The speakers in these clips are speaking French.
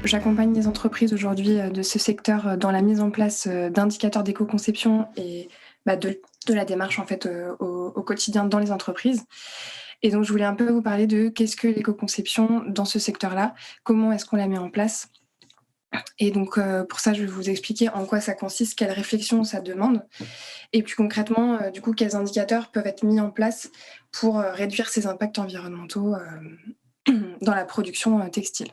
j'accompagne les entreprises aujourd'hui de ce secteur dans la mise en place d'indicateurs d'éco-conception et de la démarche en fait au quotidien dans les entreprises. Et donc je voulais un peu vous parler de qu'est-ce que l'éco-conception dans ce secteur-là, comment est-ce qu'on la met en place. Et donc pour ça, je vais vous expliquer en quoi ça consiste, quelles réflexions ça demande, et puis concrètement, du coup, quels indicateurs peuvent être mis en place pour réduire ces impacts environnementaux dans la production textile.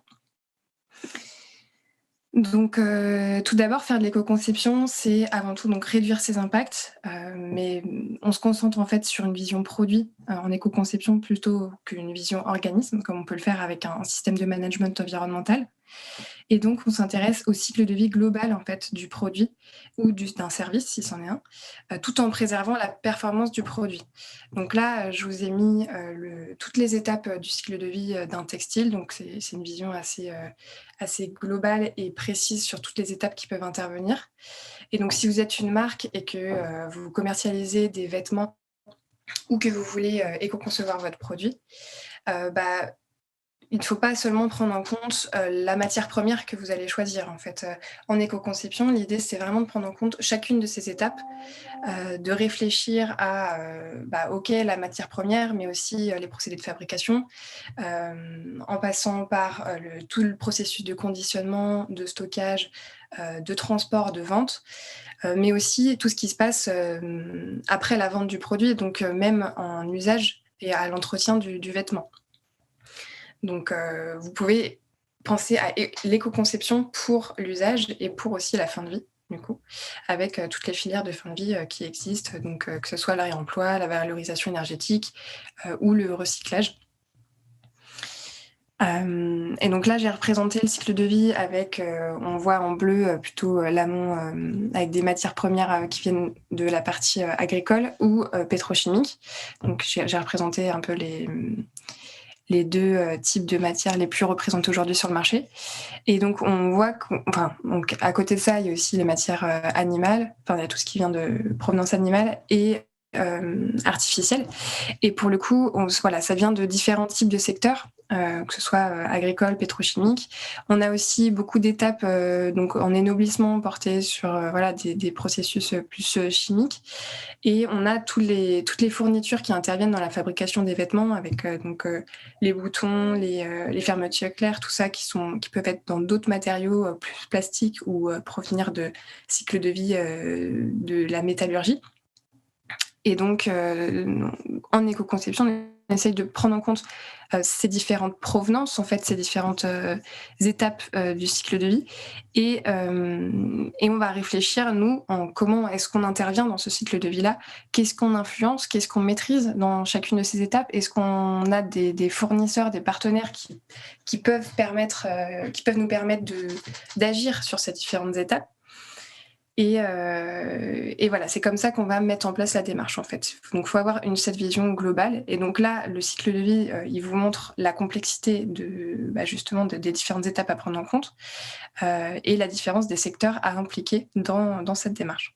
Donc, tout d'abord, faire de l'éco-conception, c'est avant tout donc réduire ses impacts, mais on se concentre en fait sur une vision produit, en éco-conception plutôt qu'une vision organisme, comme on peut le faire avec un système de management environnemental. Et donc, on s'intéresse au cycle de vie global en fait du produit ou d'un service, si c'en est un, tout en préservant la performance du produit. Donc là, je vous ai mis toutes les étapes du cycle de vie d'un textile. Donc c'est une vision assez globale et précise sur toutes les étapes qui peuvent intervenir. Et donc, si vous êtes une marque et que vous commercialisez des vêtements ou que vous voulez éco-concevoir votre produit, bah, il ne faut pas seulement prendre en compte la matière première que vous allez choisir. En fait, en éco-conception, l'idée, c'est vraiment de prendre en compte chacune de ces étapes, de réfléchir à, OK, la matière première, mais aussi les procédés de fabrication, en passant par tout le processus de conditionnement, de stockage, de transport, de vente, mais aussi tout ce qui se passe après la vente du produit, donc même en usage et à l'entretien du vêtement. Donc, vous pouvez penser à l'éco-conception pour l'usage et pour aussi la fin de vie, du coup, avec toutes les filières de fin de vie qui existent, donc que ce soit le réemploi, la valorisation énergétique ou le recyclage. Et donc là, j'ai représenté le cycle de vie avec, on voit en bleu plutôt l'amont avec des matières premières qui viennent de la partie agricole ou pétrochimique. Donc j'ai représenté un peu les deux types de matières les plus représentées aujourd'hui sur le marché. Et donc, on voit donc à côté de ça, il y a aussi les matières animales, enfin, il y a tout ce qui vient de provenance animale et artificielle. Et pour le coup, voilà, ça vient de différents types de secteurs, que ce soit agricole, pétrochimique. On a aussi beaucoup d'étapes donc en ennoblissement portées sur voilà, des processus plus chimiques. Et on a toutes les fournitures qui interviennent dans la fabrication des vêtements avec les boutons, les fermetures claires, tout ça qui peuvent être dans d'autres matériaux plus plastiques ou provenir de cycles de vie de la métallurgie. Et donc, en éco-conception, on essaye de prendre en compte ces différentes provenances, en fait, ces différentes étapes du cycle de vie. Et on va réfléchir, nous, en comment est-ce qu'on intervient dans ce cycle de vie-là, qu'est-ce qu'on influence, qu'est-ce qu'on maîtrise dans chacune de ces étapes, est-ce qu'on a des fournisseurs, des partenaires qui peuvent nous permettre d'agir sur ces différentes étapes. Et voilà, c'est comme ça qu'on va mettre en place la démarche, en fait. Donc, il faut avoir cette vision globale. Et donc là, le cycle de vie, il vous montre la complexité justement des différentes étapes à prendre en compte et la différence des secteurs à impliquer dans cette démarche.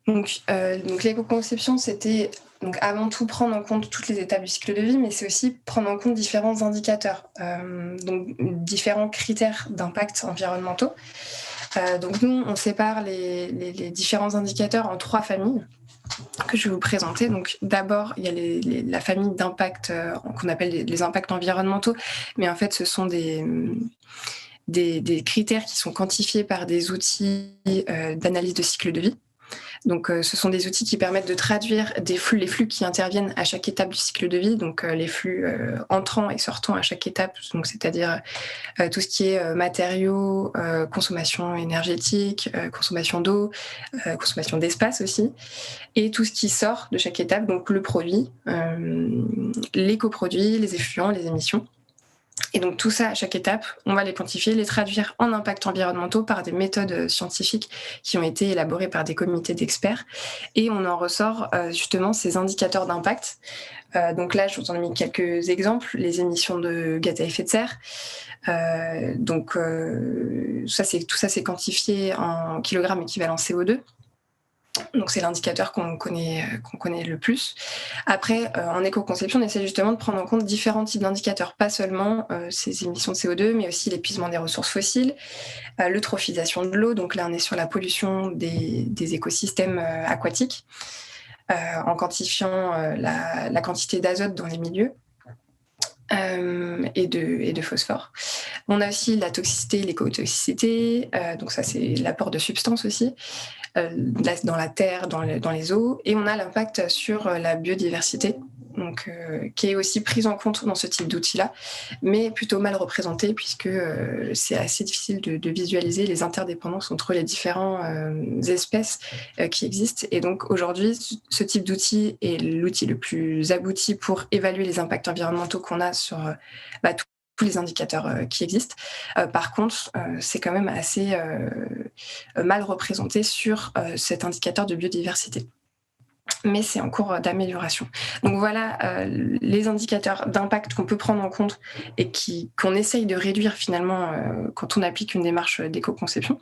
Donc l'éco-conception, c'était donc avant tout prendre en compte toutes les étapes du cycle de vie, mais c'est aussi prendre en compte différents indicateurs, donc différents critères d'impact environnementaux. Donc nous, on sépare les différents indicateurs en 3 familles que je vais vous présenter. Donc d'abord, il y a la famille d'impact qu'on appelle les impacts environnementaux, mais en fait, ce sont des critères qui sont quantifiés par des outils d'analyse de cycle de vie. Donc, ce sont des outils qui permettent de traduire les flux qui interviennent à chaque étape du cycle de vie, donc les flux entrants et sortants à chaque étape, donc c'est-à-dire tout ce qui est matériaux, consommation énergétique, consommation d'eau, consommation d'espace aussi, et tout ce qui sort de chaque étape, donc le produit, les coproduits, les effluents, les émissions. Et donc tout ça, à chaque étape, on va les quantifier, les traduire en impacts environnementaux par des méthodes scientifiques qui ont été élaborées par des comités d'experts. Et on en ressort justement ces indicateurs d'impact. Donc là, je vous en ai mis quelques exemples. Les émissions de gaz à effet de serre. Tout ça, c'est quantifié en kilogrammes équivalent CO2. Donc c'est l'indicateur qu'on connaît le plus. Après, en éco-conception, on essaie justement de prendre en compte différents types d'indicateurs, pas seulement ces émissions de CO2, mais aussi l'épuisement des ressources fossiles, l'eutrophisation de l'eau. Donc là, on est sur la pollution des écosystèmes aquatiques, en quantifiant la quantité d'azote dans les milieux. Et de phosphore. On a aussi la toxicité, l'écotoxicité, donc ça c'est l'apport de substances aussi, dans la terre, dans les eaux, et on a l'impact sur la biodiversité, donc, qui est aussi prise en compte dans ce type d'outils-là, mais plutôt mal représentée puisque c'est assez difficile de visualiser les interdépendances entre les différentes espèces qui existent. Et donc aujourd'hui, ce type d'outil est l'outil le plus abouti pour évaluer les impacts environnementaux qu'on a sur tous les indicateurs qui existent. Par contre, c'est quand même assez mal représenté sur cet indicateur de biodiversité. Mais c'est en cours d'amélioration. Donc voilà les indicateurs d'impact qu'on peut prendre en compte et qu'on essaye de réduire finalement quand on applique une démarche d'éco-conception.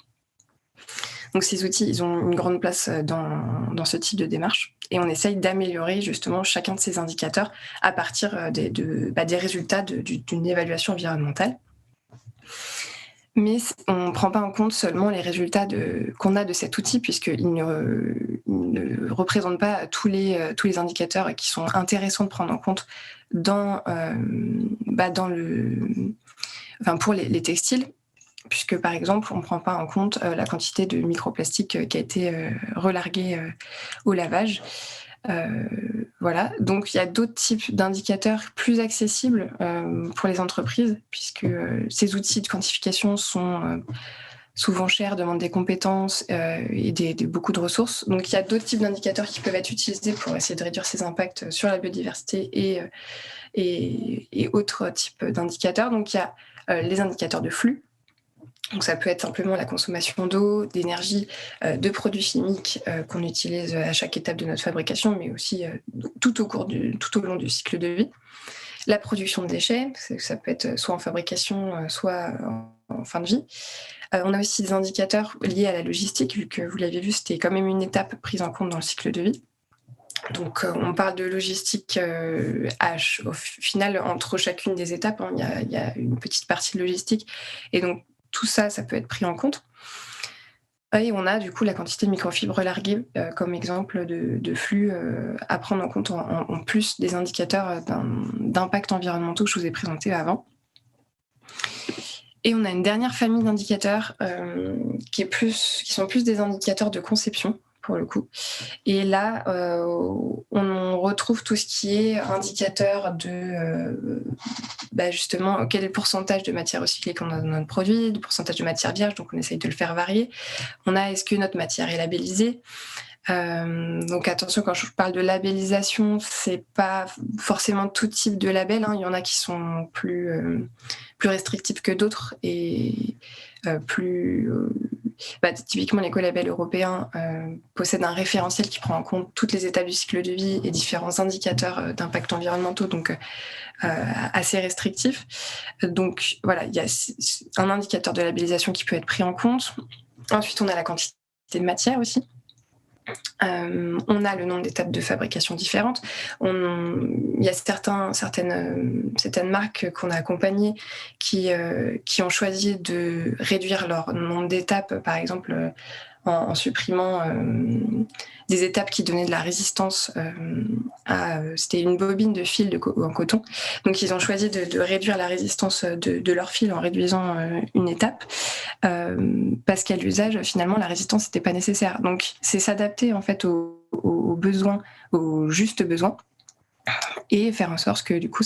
Donc ces outils, ils ont une grande place dans ce type de démarche et on essaye d'améliorer justement chacun de ces indicateurs à partir des résultats d'une évaluation environnementale. Mais on ne prend pas en compte seulement les résultats qu'on a de cet outil, puisqu'il ne représente pas tous les indicateurs qui sont intéressants de prendre en compte pour les textiles, puisque par exemple, on ne prend pas en compte la quantité de microplastiques qui a été relarguée au lavage. Voilà, donc il y a d'autres types d'indicateurs plus accessibles pour les entreprises, puisque ces outils de quantification sont souvent chers, demandent des compétences et beaucoup de ressources. Donc il y a d'autres types d'indicateurs qui peuvent être utilisés pour essayer de réduire ces impacts sur la biodiversité et autres types d'indicateurs. Donc il y a les indicateurs de flux. Donc ça peut être simplement la consommation d'eau, d'énergie, de produits chimiques qu'on utilise à chaque étape de notre fabrication, mais aussi tout au long du cycle de vie. La production de déchets, ça peut être soit en fabrication, soit en fin de vie. On a aussi des indicateurs liés à la logistique, vu que vous l'avez vu, c'était quand même une étape prise en compte dans le cycle de vie. Donc on parle de logistique H. Au final, entre chacune des étapes, il y a une petite partie de logistique. Et donc tout ça, ça peut être pris en compte. Et on a du coup la quantité de microfibres relarguées comme exemple de flux à prendre en compte en plus des indicateurs d'impact environnementaux que je vous ai présentés avant. Et on a une dernière famille d'indicateurs qui sont plus des indicateurs de conception, pour le coup. Et là, on retrouve tout ce qui est indicateur de justement quel est le pourcentage de matière recyclée qu'on a dans notre produit, le pourcentage de matière vierge, donc on essaye de le faire varier. On a est-ce que notre matière est labellisée. Donc attention, quand je parle de labellisation, c'est pas forcément tout type de label, hein. Il y en a qui sont plus restrictifs que d'autres et typiquement l'écolabel européen possède un référentiel qui prend en compte toutes les étapes du cycle de vie et différents indicateurs d'impact environnementaux, donc assez restrictifs. Donc voilà, il y a un indicateur de labellisation qui peut être pris en compte. Ensuite, on a la quantité de matière aussi. On a le nombre d'étapes de fabrication différentes. Il y a certaines marques qu'on a accompagnées qui ont choisi de réduire leur nombre d'étapes, par exemple en supprimant des étapes qui donnaient de la résistance c'était une bobine de fil en coton. Donc ils ont choisi de réduire la résistance de leur fil en réduisant une étape parce qu'à l'usage, finalement, la résistance n'était pas nécessaire. Donc c'est s'adapter en fait aux besoins, aux justes besoins et faire en sorte que du coup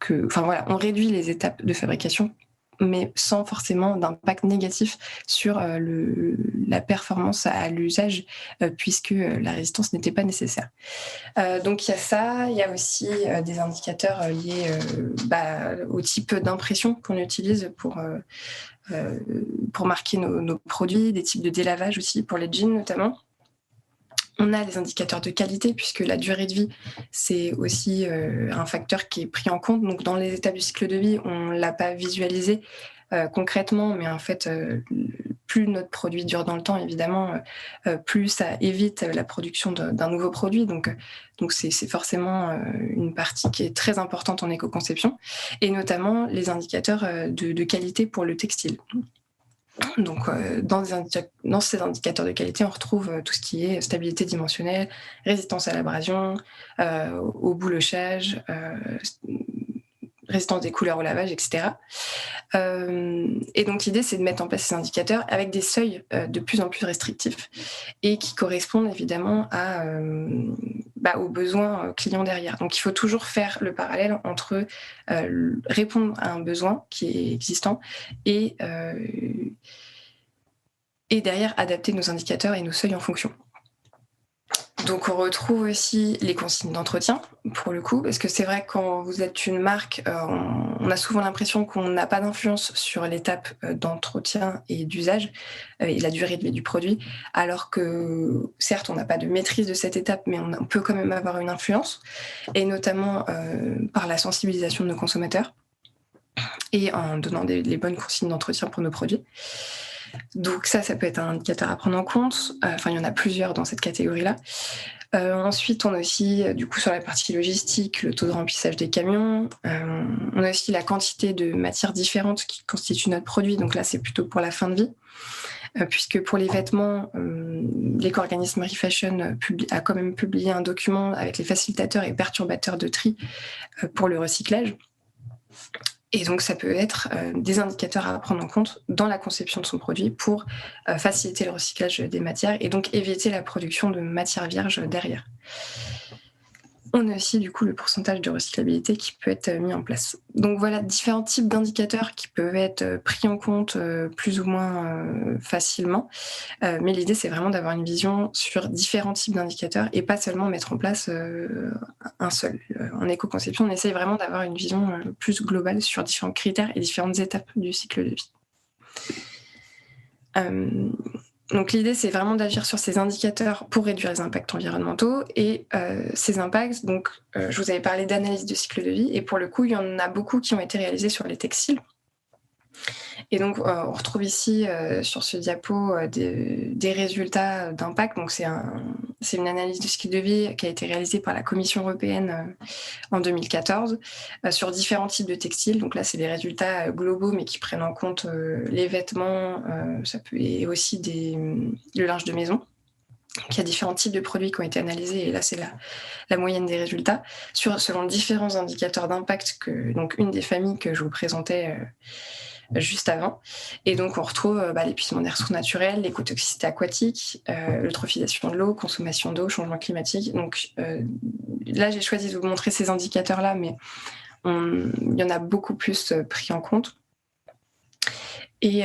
on réduit les étapes de fabrication mais sans forcément d'impact négatif sur la performance à l'usage, puisque la résistance n'était pas nécessaire. Donc il y a ça, il y a aussi des indicateurs liés au type d'impression qu'on utilise pour marquer nos produits, des types de délavage aussi pour les jeans notamment. On a les indicateurs de qualité, puisque la durée de vie, c'est aussi un facteur qui est pris en compte. Donc, dans les étapes du cycle de vie, on ne l'a pas visualisé concrètement, mais en fait, plus notre produit dure dans le temps, évidemment, plus ça évite la production d'un nouveau produit. Donc c'est forcément une partie qui est très importante en éco-conception, et notamment les indicateurs de qualité pour le textile. Donc, dans ces indicateurs de qualité, on retrouve tout ce qui est stabilité dimensionnelle, résistance à l'abrasion, au boulochage, résistance des couleurs au lavage, etc. Et donc l'idée, c'est de mettre en place ces indicateurs avec des seuils de plus en plus restrictifs et qui correspondent évidemment aux besoins clients derrière. Donc il faut toujours faire le parallèle entre répondre à un besoin qui est existant et derrière adapter nos indicateurs et nos seuils en fonction. Donc on retrouve aussi les consignes d'entretien, pour le coup, parce que c'est vrai que quand vous êtes une marque, on a souvent l'impression qu'on n'a pas d'influence sur l'étape d'entretien et d'usage et la durée de vie du produit, alors que certes on n'a pas de maîtrise de cette étape, mais on peut quand même avoir une influence, et notamment par la sensibilisation de nos consommateurs et en donnant les bonnes consignes d'entretien pour nos produits. Donc ça peut être un indicateur à prendre en compte. Il y en a plusieurs dans cette catégorie-là. Ensuite, on a aussi, du coup, sur la partie logistique, le taux de remplissage des camions. On a aussi la quantité de matières différentes qui constituent notre produit. Donc là, c'est plutôt pour la fin de vie. Puisque pour les vêtements, l'éco-organisme Refashion a quand même publié un document avec les facilitateurs et perturbateurs de tri pour le recyclage. Et donc, ça peut être des indicateurs à prendre en compte dans la conception de son produit pour faciliter le recyclage des matières et donc éviter la production de matières vierges derrière. On a aussi, du coup, le pourcentage de recyclabilité qui peut être mis en place. Donc voilà, différents types d'indicateurs qui peuvent être pris en compte plus ou moins facilement. Mais l'idée, c'est vraiment d'avoir une vision sur différents types d'indicateurs et pas seulement mettre en place un seul. En éco-conception, on essaye vraiment d'avoir une vision plus globale sur différents critères et différentes étapes du cycle de vie. Donc l'idée, c'est vraiment d'agir sur ces indicateurs pour réduire les impacts environnementaux. Et ces impacts, donc je vous avais parlé d'analyse de cycle de vie, et pour le coup, il y en a beaucoup qui ont été réalisés sur les textiles. Et donc, on retrouve ici sur ce diapo des résultats d'impact. Donc, c'est une analyse de cycle de vie qui a été réalisée par la Commission européenne en 2014 sur différents types de textiles. Donc là, c'est des résultats globaux, mais qui prennent en compte les vêtements, et aussi le linge de maison. Donc, il y a différents types de produits qui ont été analysés, et là, c'est la moyenne des résultats selon différents indicateurs d'impact, donc une des familles que je vous présentais juste avant. Et donc, on retrouve l'épuisement des ressources naturelles, l'écotoxicité aquatique, l'eutrophisation de l'eau, consommation d'eau, changement climatique. Donc là, j'ai choisi de vous montrer ces indicateurs-là, mais il y en a beaucoup plus pris en compte. Et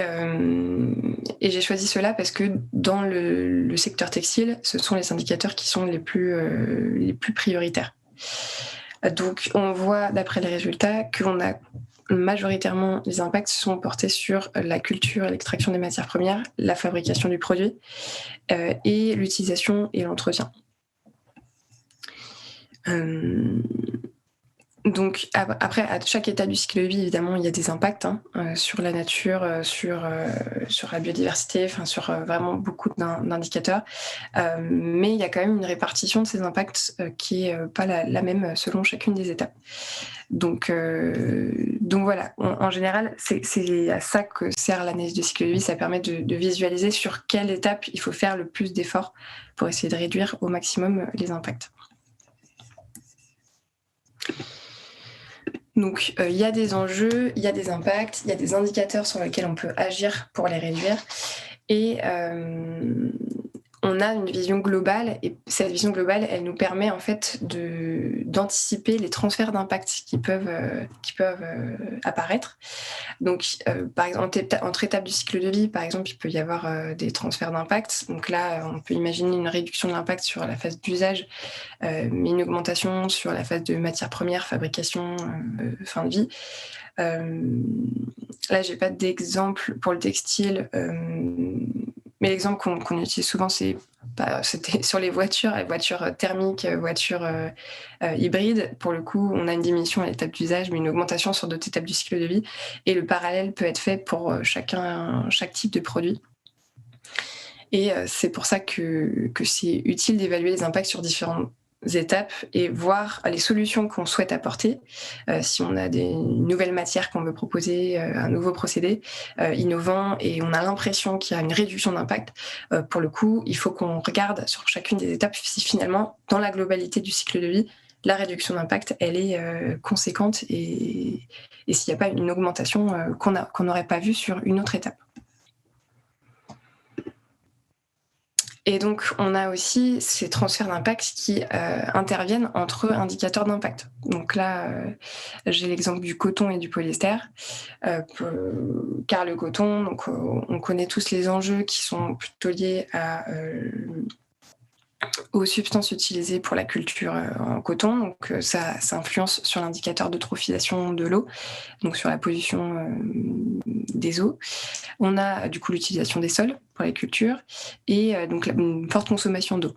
j'ai choisi cela parce que dans le secteur textile, ce sont les indicateurs qui sont les plus prioritaires. Donc, on voit, d'après les résultats, qu'on a majoritairement, les impacts sont portés sur la culture et l'extraction des matières premières, la fabrication du produit et l'utilisation et l'entretien. Donc après, à chaque étape du cycle de vie, évidemment, il y a des impacts sur la nature, sur la biodiversité, sur vraiment beaucoup d'indicateurs. Mais il y a quand même une répartition de ces impacts qui est pas la même selon chacune des étapes. Donc voilà, en général, c'est à ça que sert l'analyse de cycle de vie. Ça permet de visualiser sur quelle étape il faut faire le plus d'efforts pour essayer de réduire au maximum les impacts. Donc, il y a des enjeux, il y a des impacts, il y a des indicateurs sur lesquels on peut agir pour les réduire. Et on a une vision globale, et cette vision globale, elle nous permet en fait d'anticiper les transferts d'impact qui peuvent apparaître. Donc, par exemple, entre étapes du cycle de vie, par exemple, il peut y avoir des transferts d'impact. Donc là, on peut imaginer une réduction de l'impact sur la phase d'usage, mais une augmentation sur la phase de matières premières, fabrication, fin de vie. Là, j'ai pas d'exemple pour le textile, mais l'exemple qu'on utilise souvent, c'est c'était sur les voitures thermiques, voitures hybrides. Pour le coup, on a une diminution à l'étape d'usage, mais une augmentation sur d'autres étapes du cycle de vie. Et le parallèle peut être fait pour chaque type de produit. Et c'est pour ça que c'est utile d'évaluer les impacts sur différentes étapes et voir les solutions qu'on souhaite apporter. Si on a une nouvelle matière qu'on veut proposer, un nouveau procédé innovant et on a l'impression qu'il y a une réduction d'impact, pour le coup, il faut qu'on regarde sur chacune des étapes si finalement, dans la globalité du cycle de vie, la réduction d'impact, elle est conséquente et s'il n'y a pas une augmentation qu'on n'aurait pas vue sur une autre étape. Et donc, on a aussi ces transferts d'impact qui interviennent entre indicateurs d'impact. Donc là, j'ai l'exemple du coton et du polyester. Car le coton, donc, on connaît tous les enjeux qui sont plutôt liés aux substances utilisées pour la culture en coton. Donc ça influence sur l'indicateur d'eutrophisation de l'eau, donc sur la pollution des eaux. On a du coup l'utilisation des sols pour les cultures et donc une forte consommation d'eau.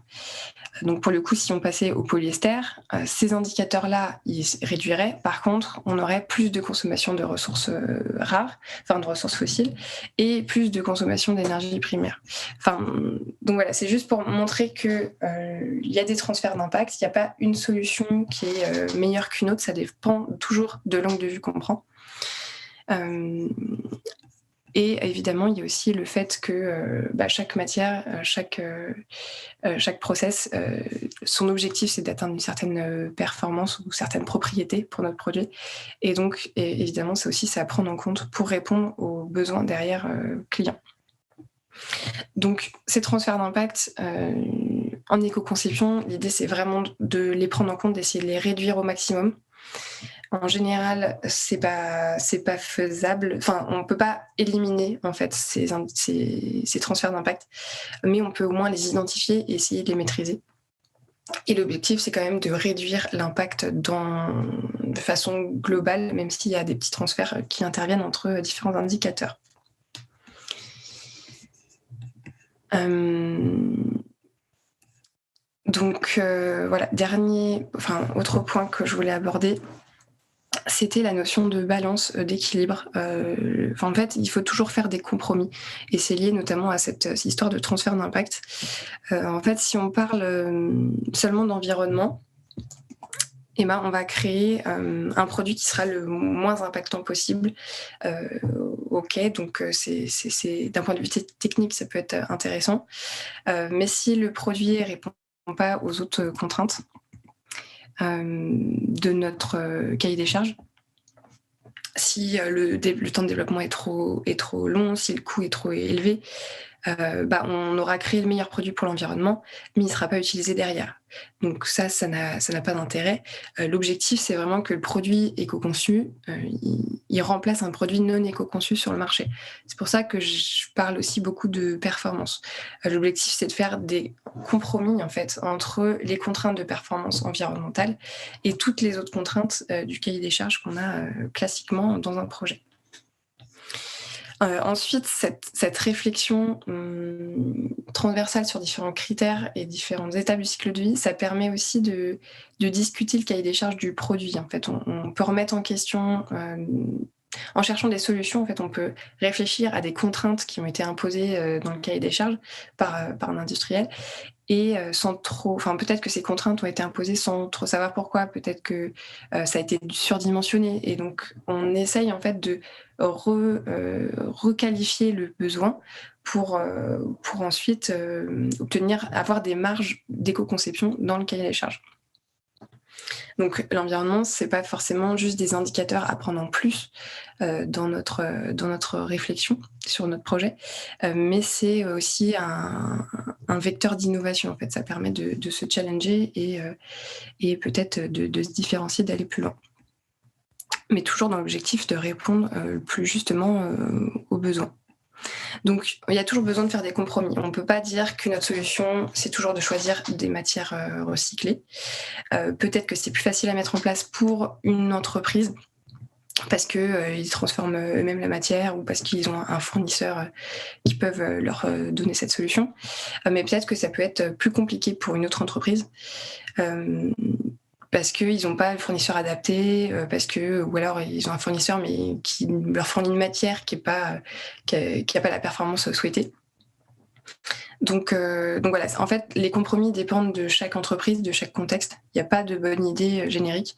Donc pour le coup, si on passait au polyester, ces indicateurs-là, ils réduiraient. Par contre, on aurait plus de consommation de ressources rares, enfin de ressources fossiles, et plus de consommation d'énergie primaire. Donc voilà, c'est juste pour montrer que il y a des transferts d'impact. Il n'y a pas une solution qui est meilleure qu'une autre. Ça dépend toujours de l'angle de vue qu'on prend. Et évidemment, il y a aussi le fait que chaque matière, chaque process, son objectif, c'est d'atteindre une certaine performance ou certaines propriétés pour notre produit. Et donc, évidemment, ça aussi, c'est à prendre en compte pour répondre aux besoins derrière clients. Donc, ces transferts d'impact en éco-conception, l'idée, c'est vraiment de les prendre en compte, d'essayer de les réduire au maximum. En général, c'est pas faisable. Enfin, on peut pas éliminer en fait ces transferts d'impact, mais on peut au moins les identifier et essayer de les maîtriser. Et l'objectif, c'est quand même de réduire l'impact de façon globale, même s'il y a des petits transferts qui interviennent entre différents indicateurs. Donc voilà, autre point que je voulais aborder, c'était la notion de balance, d'équilibre. En fait, il faut toujours faire des compromis et c'est lié notamment à cette histoire de transfert d'impact. En fait, si on parle seulement d'environnement, on va créer un produit qui sera le moins impactant possible. Ok, donc c'est d'un point de vue technique, ça peut être intéressant. Mais si le produit ne répond pas aux autres contraintes de notre cahier des charges, si le temps de développement est trop long, si le coût est trop élevé, on aura créé le meilleur produit pour l'environnement, mais il ne sera pas utilisé derrière. Donc ça n'a pas d'intérêt. L'objectif, c'est vraiment que le produit éco-conçu, il remplace un produit non éco-conçu sur le marché. C'est pour ça que je parle aussi beaucoup de performance. L'objectif, c'est de faire des compromis en fait entre les contraintes de performance environnementale et toutes les autres contraintes du cahier des charges qu'on a classiquement dans un projet. Ensuite, cette réflexion transversale sur différents critères et différentes étapes du cycle de vie, ça permet aussi de discuter le cahier des charges du produit. En fait, on peut remettre en question, en cherchant des solutions, en fait, on peut réfléchir à des contraintes qui ont été imposées dans le cahier des charges par un industriel. Et peut-être que ces contraintes ont été imposées sans trop savoir pourquoi, peut-être que ça a été surdimensionné. Et donc, on essaye en fait de requalifier le besoin pour ensuite avoir des marges d'éco-conception dans le cahier des charges. Donc l'environnement, c'est pas forcément juste des indicateurs à prendre en plus dans notre réflexion sur notre projet, mais c'est aussi un vecteur d'innovation. En fait, ça permet de se challenger et peut-être de se différencier, d'aller plus loin. Mais toujours dans l'objectif de répondre plus justement aux besoins. Donc, il y a toujours besoin de faire des compromis. On ne peut pas dire que notre solution, c'est toujours de choisir des matières recyclées. Peut-être que c'est plus facile à mettre en place pour une entreprise parce qu'ils transforment eux-mêmes la matière ou parce qu'ils ont un fournisseur qui peuvent leur donner cette solution. Mais peut-être que ça peut être plus compliqué pour une autre entreprise parce qu'ils n'ont pas le fournisseur adapté, ou alors ils ont un fournisseur mais qui leur fournit une matière qui n'a pas la performance souhaitée. Donc voilà, en fait, les compromis dépendent de chaque entreprise, de chaque contexte. Il n'y a pas de bonne idée générique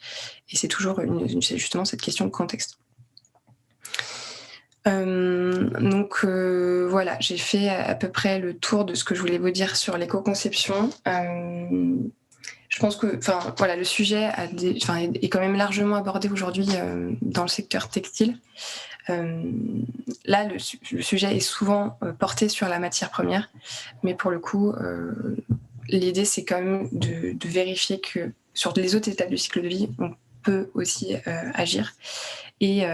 et c'est toujours c'est justement cette question de contexte. Voilà, j'ai fait à peu près le tour de ce que je voulais vous dire sur l'éco-conception. Je pense que, le sujet est quand même largement abordé aujourd'hui dans le secteur textile. Là, le sujet est souvent porté sur la matière première, mais pour le coup, l'idée, c'est quand même de vérifier que sur les autres étapes du cycle de vie, on peut aussi agir et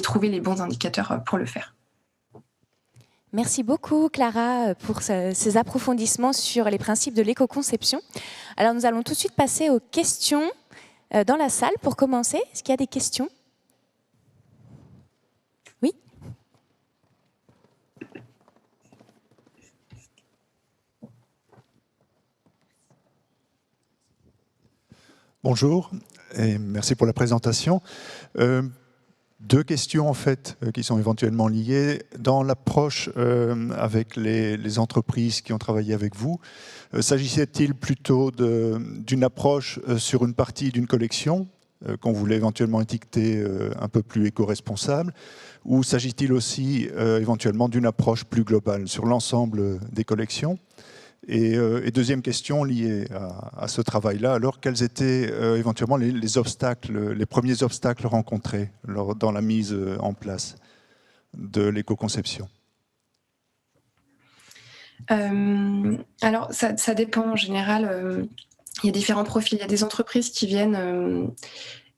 trouver les bons indicateurs pour le faire. Merci beaucoup, Clara, pour ces approfondissements sur les principes de l'éco-conception. Alors, nous allons tout de suite passer aux questions dans la salle. Pour commencer, est-ce qu'il y a des questions ? Oui ? Bonjour et merci pour la présentation. Deux questions en fait qui sont éventuellement liées. Dans l'approche avec les entreprises qui ont travaillé avec vous, s'agissait-il plutôt d'une approche sur une partie d'une collection qu'on voulait éventuellement étiqueter un peu plus éco-responsable, ou s'agit-il aussi éventuellement d'une approche plus globale sur l'ensemble des collections ? Et deuxième question liée à ce travail-là, alors quels étaient éventuellement les obstacles, les premiers obstacles rencontrés dans la mise en place de l'éco-conception ? Alors, ça dépend. En général, il y a différents profils. Il y a des entreprises qui viennent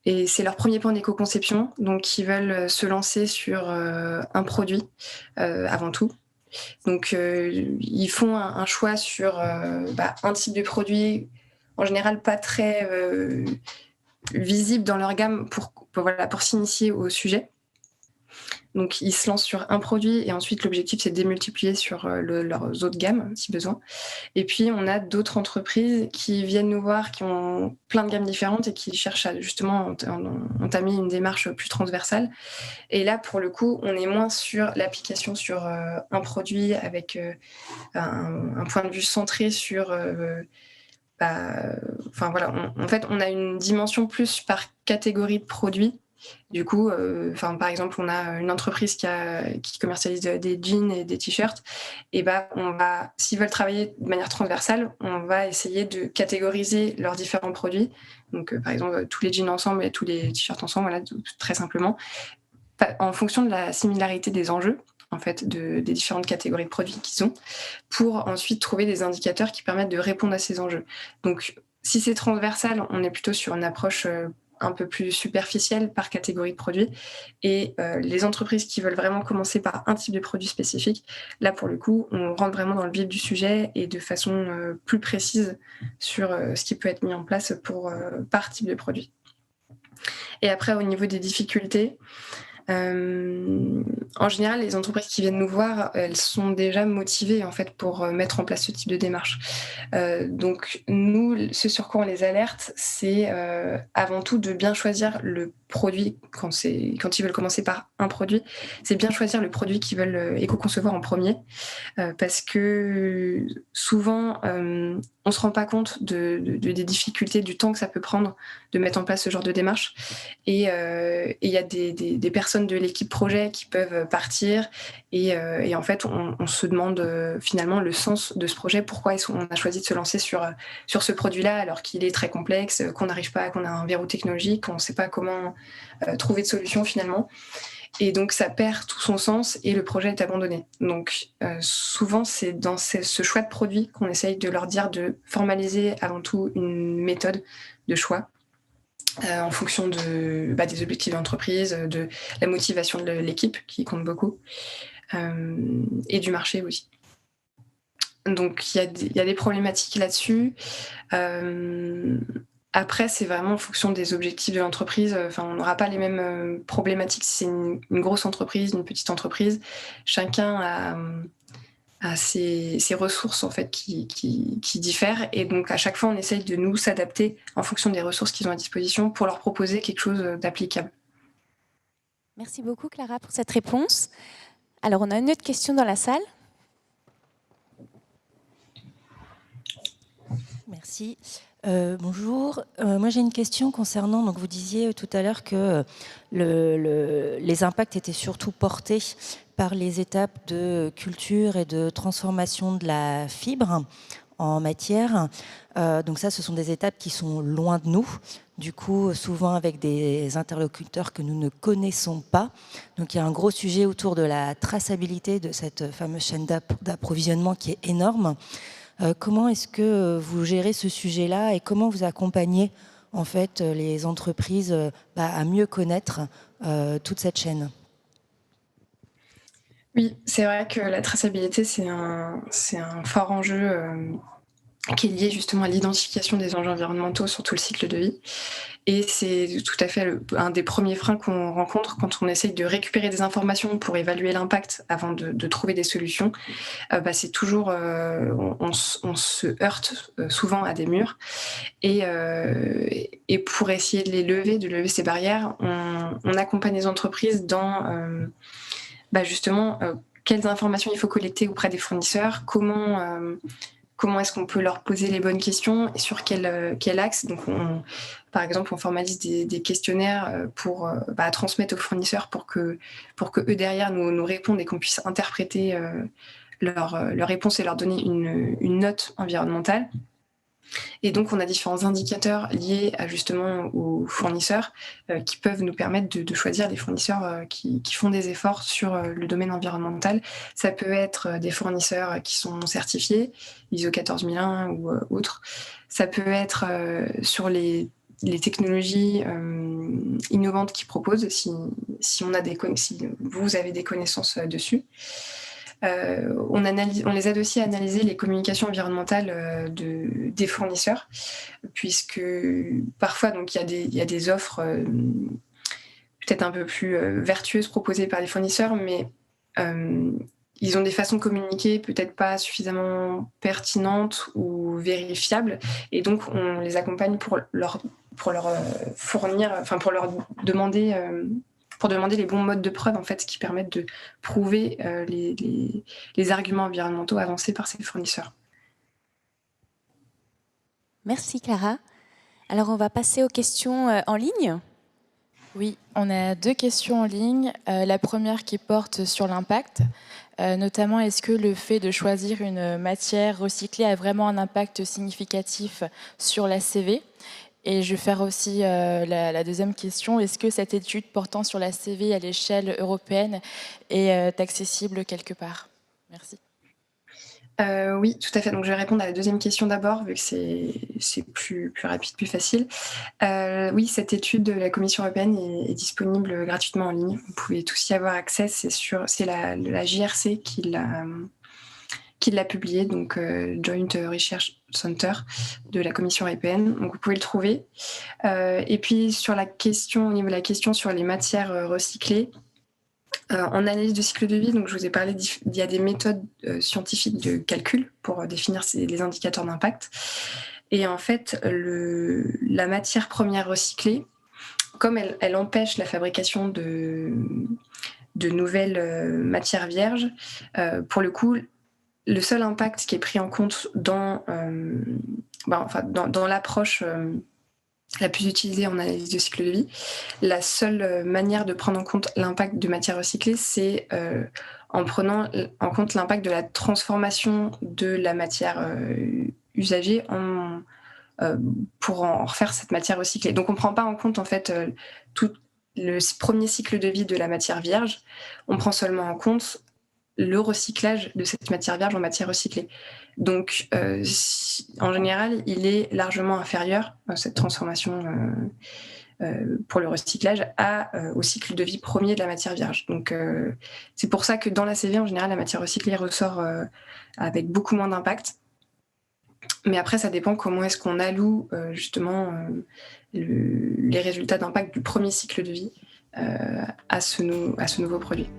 et c'est leur premier point d'éco-conception, donc ils veulent se lancer sur un produit avant tout. Donc, ils font un choix sur un type de produit, en général pas très visible dans leur gamme pour s'initier au sujet. Donc, ils se lancent sur un produit et ensuite, l'objectif, c'est de démultiplier sur leurs autres gammes, si besoin. Et puis, on a d'autres entreprises qui viennent nous voir, qui ont plein de gammes différentes et qui cherchent à justement entamer une démarche plus transversale. Et là, pour le coup, on est moins sur l'application sur un produit avec un point de vue centré sur... en fait, on a une dimension plus par catégorie de produits. Du coup, par exemple, on a une entreprise qui commercialise des jeans et des t-shirts. Et s'ils veulent travailler de manière transversale, on va essayer de catégoriser leurs différents produits. Donc, par exemple, tous les jeans ensemble et tous les t-shirts ensemble, voilà, très simplement, en fonction de la similarité des enjeux, en fait, des différentes catégories de produits qu'ils ont, pour ensuite trouver des indicateurs qui permettent de répondre à ces enjeux. Donc, si c'est transversal, on est plutôt sur une approche un peu plus superficielle par catégorie de produits. Et les entreprises qui veulent vraiment commencer par un type de produit spécifique, là, pour le coup, on rentre vraiment dans le vif du sujet et de façon plus précise sur ce qui peut être mis en place par type de produit. Et après, au niveau des difficultés, en général, les entreprises qui viennent nous voir, elles sont déjà motivées en fait pour mettre en place ce type de démarche. Donc nous, ce sur quoi on les alerte, c'est avant tout de bien choisir le produit quand ils veulent commencer par un produit. C'est bien choisir le produit qu'ils veulent éco-concevoir en premier, parce que souvent on se rend pas compte des difficultés, du temps que ça peut prendre de mettre en place ce genre de démarche. Et il y a des personnes de l'équipe projet qui peuvent partir et en fait on se demande finalement le sens de ce projet, pourquoi on a choisi de se lancer sur ce produit-là alors qu'il est très complexe, qu'on a un verrou technologique, qu'on ne sait pas comment trouver de solution finalement. Et donc ça perd tout son sens et le projet est abandonné. Donc souvent c'est dans ce choix de produit qu'on essaye de leur dire de formaliser avant tout une méthode de choix en fonction des objectifs d'entreprise, de la motivation de l'équipe qui compte beaucoup et du marché aussi. Donc il y a des problématiques là-dessus. Après, c'est vraiment en fonction des objectifs de l'entreprise. Enfin, on n'aura pas les mêmes problématiques si c'est une grosse entreprise, une petite entreprise. Chacun a ses ressources en fait qui diffèrent, et donc à chaque fois on essaye de nous s'adapter en fonction des ressources qu'ils ont à disposition pour leur proposer quelque chose d'applicable. Merci beaucoup Clara pour cette réponse. Alors on a une autre question dans la salle. Merci. Bonjour. Moi, j'ai une question concernant, donc vous disiez tout à l'heure que les impacts étaient surtout portés par les étapes de culture et de transformation de la fibre en matière. Donc ça, ce sont des étapes qui sont loin de nous, du coup, souvent avec des interlocuteurs que nous ne connaissons pas. Donc il y a un gros sujet autour de la traçabilité de cette fameuse chaîne d'approvisionnement qui est énorme. Comment est-ce que vous gérez ce sujet-là et comment vous accompagnez en fait les entreprises à mieux connaître toute cette chaîne? Oui, c'est vrai que la traçabilité, c'est un fort enjeu qui est lié justement à l'identification des enjeux environnementaux sur tout le cycle de vie. Et c'est tout à fait un des premiers freins qu'on rencontre quand on essaye de récupérer des informations pour évaluer l'impact avant de trouver des solutions. C'est toujours, on se heurte souvent à des murs. Et pour essayer de lever ces barrières, on accompagne les entreprises dans justement quelles informations il faut collecter auprès des fournisseurs, comment est-ce qu'on peut leur poser les bonnes questions et sur quel axe. Donc, par exemple, on formalise des questionnaires pour transmettre aux fournisseurs pour que eux, derrière, nous répondent et qu'on puisse interpréter leurs réponses et leur donner une note environnementale. Et donc, on a différents indicateurs liés justement aux fournisseurs qui peuvent nous permettre de choisir des fournisseurs qui font des efforts sur le domaine environnemental. Ça peut être des fournisseurs qui sont certifiés, ISO 14001 ou autres. Ça peut être sur les technologies innovantes qu'ils proposent, si vous avez des connaissances dessus. On les aide aussi à analyser les communications environnementales des fournisseurs, puisque parfois il y a des offres peut-être un peu plus vertueuses proposées par les fournisseurs, mais ils ont des façons de communiquer peut-être pas suffisamment pertinentes ou vérifiables, et donc on les accompagne pour leur fournir, enfin pour leur demander les bons modes de preuve en fait, qui permettent de prouver les arguments environnementaux avancés par ces fournisseurs. Merci Clara. Alors on va passer aux questions en ligne. Oui, on a 2 questions en ligne. La première qui porte sur l'impact. Notamment, est-ce que le fait de choisir une matière recyclée a vraiment un impact significatif sur la CV ? Et je vais faire aussi la deuxième question. Est-ce que cette étude portant sur la CV à l'échelle européenne est accessible quelque part? Merci. Oui, tout à fait. Donc, je vais répondre à la deuxième question d'abord, vu que c'est plus rapide, plus facile. Oui, cette étude de la Commission européenne est disponible gratuitement en ligne. Vous pouvez tous y avoir accès. C'est la JRC qui l'a publié, donc Joint Research Center de la Commission européenne. Donc, vous pouvez le trouver. Et puis, au niveau de la question sur les matières recyclées, en analyse de cycle de vie, donc je vous ai parlé, il y a des méthodes scientifiques de calcul pour définir les indicateurs d'impact. Et en fait, la matière première recyclée, comme elle empêche la fabrication de nouvelles matières vierges, pour le coup, le seul impact qui est pris en compte dans l'approche la plus utilisée en analyse de cycle de vie, la seule manière de prendre en compte l'impact de matière recyclée, c'est en prenant en compte l'impact de la transformation de la matière usagée pour en refaire cette matière recyclée. Donc on ne prend pas en compte en fait tout le premier cycle de vie de la matière vierge, on prend seulement en compte le recyclage de cette matière vierge en matière recyclée. Donc, en général, il est largement inférieur, cette transformation pour le recyclage, au cycle de vie premier de la matière vierge. Donc, c'est pour ça que dans la CV, en général, la matière recyclée ressort avec beaucoup moins d'impact. Mais après, ça dépend comment est-ce qu'on alloue justement les résultats d'impact du premier cycle de vie à ce nouveau produit.